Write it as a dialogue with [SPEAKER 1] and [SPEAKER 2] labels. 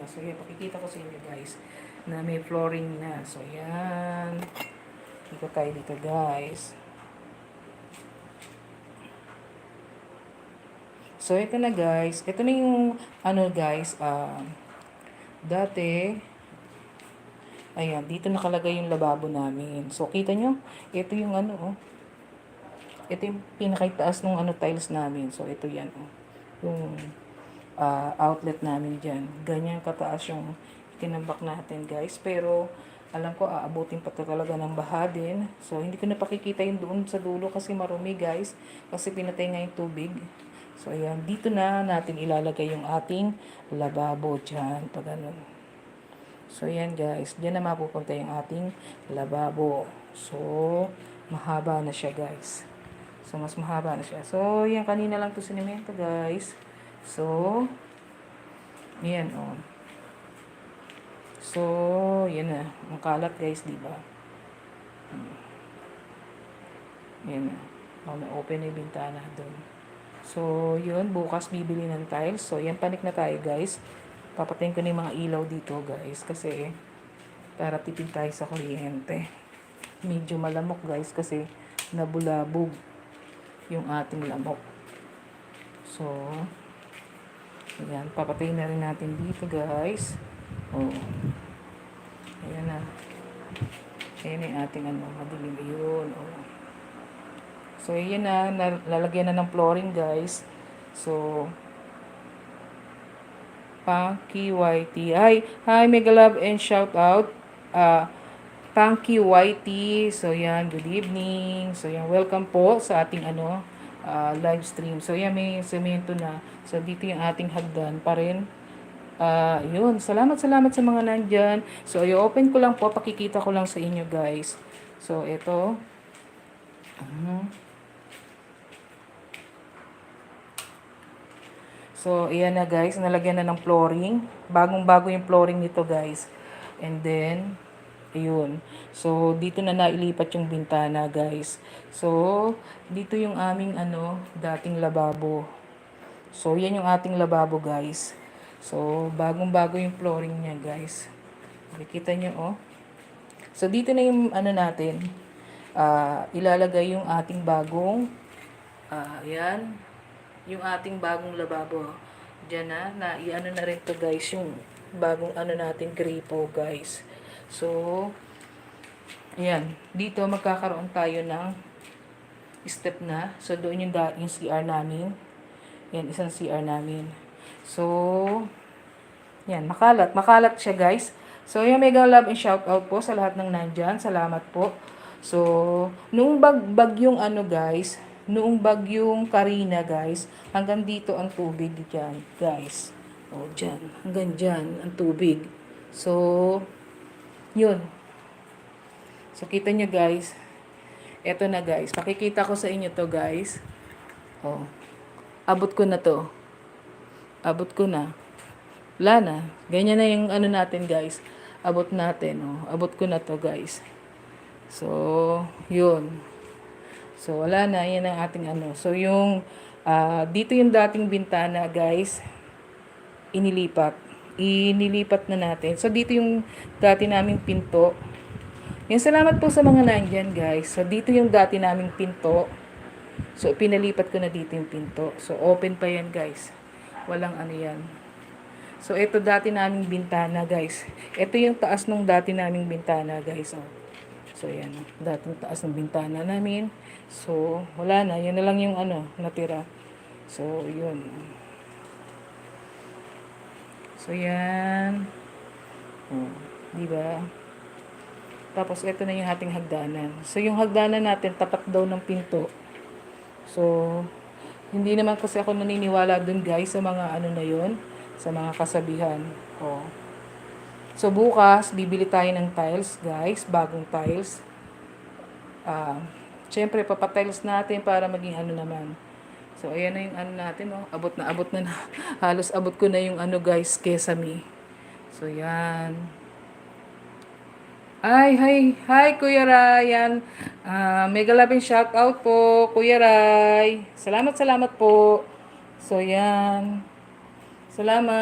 [SPEAKER 1] dito. So, yan, pakikita ko sa inyo guys na may flooring na. So, yan. Ikot tayo dito guys. So, ito na guys. Ito na yung, ano guys, dati, ayan, dito nakalagay yung lababo namin. So, kita nyo, ito yung ano, oh. Ito yung pinakaitaas ng ano, tiles namin. So, ito yan, oh. Yung outlet namin dyan. Ganyan kataas yung tinambak natin, guys. Pero, alam ko, aabutin pa talaga ng baha din. So, hindi ko na pakikita yung doon sa dulo kasi marumi, guys. Kasi pinatay nga yung tubig. So, ayan. Dito na natin ilalagay yung ating lababo dyan. Pag ganun. So, yan guys. Diyan na mapupunta yung ating lababo. So, mahaba na siya guys. So, mas mahaba na siya. So, yan. Kanina lang to sinimento guys. So, yan o. So, yan na. Ang kalat guys, diba? Yan na. Open na yung bintana doon. So, yun. Bukas bibili ng tiles. So, yan. Panik na tayo guys. Papatayin ko na yung mga ilaw dito guys kasi para tipid tayo sa kuryente. Medyo malamok guys kasi nabulabog yung ating lamok. So, ayan, papatayin na rin natin dito guys. Oh. Ayan na. Ayan yung ating ano, madilim yun. Oh. So, ayan na, lalagyan na ng flooring guys. So, Punky YT. Hi, mega love and shout out. Punky YT. So, yan, good evening. So, yan, welcome po sa ating ano, live stream. So, yan, may semento na. So, dito yung ating hagdan pa rin. Yun, salamat sa mga nandyan. So, i-open ko lang po, pakikita ko lang sa inyo, guys. So, ito. So, ayan na guys. Nalagyan na ng flooring. Bagong-bago yung flooring nito guys. And then, ayun. So, dito na nailipat yung bintana guys. So, dito yung aming ano, dating lababo. So, yan yung ating lababo guys. So, bagong-bago yung flooring niya guys. Makikita nyo oh. So, dito na yung ano natin. Ilalagay yung ating bagong ayan. Yung ating bagong lababo. Diyan na i-ano na rin to guys, yung bagong ano natin, gripo guys. So, ayan. Dito magkakaroon tayo ng step na. So, doon yung CR namin. Yan, isang CR namin. So, yan, makalat. Makalat siya guys. So, yung mega love and shout out po sa lahat ng nandyan. Salamat po. So, nung bagyong ano guys, noong bagyong Karina guys, hanggang dito ang tubig dyan guys. O dyan, hanggang dyan ang tubig. So, yun. So, kita nyo guys. Eto na guys. Pakikita ko sa inyo to guys. O, abot ko na to. Abot ko na. Wala na. Ganyan na yung ano natin guys. Abot natin. O, abot ko na to guys. So, yun. So, wala na. Yan ang ating ano. So, yung, dito yung dating bintana, guys, inilipat. Inilipat na natin. So, dito yung dati naming pinto. Yan, salamat po sa mga nandyan, guys. So, dito yung dati naming pinto. So, pinalipat ko na dito yung pinto. So, open pa yan, guys. Walang ano yan. So, ito dati naming bintana, guys. Ito yung taas ng dati naming bintana, guys. Oh. So, yan. Dating taas ng bintana namin. So, wala na. Yan na lang yung ano, natira. So, yun. So, yan. Oh, diba? Tapos, ito na yung ating hagdanan. So, yung hagdanan natin, tapat daw ng pinto. So, hindi naman kasi ako naniniwala dun, guys, sa mga ano na yun. Sa mga kasabihan. Oh. So, bukas, bibili tayo ng tiles, guys. Bagong tiles. Siyempre, papatiles natin para maging ano naman. So, ayan na yung ano natin, oh. Abot na. Halos abot ko na yung ano, guys, Kesame. So, yan. Hi, Kuya Ryan. Mega love and shout out po, Kuya Ray. Salamat po. So, yan. Salamat.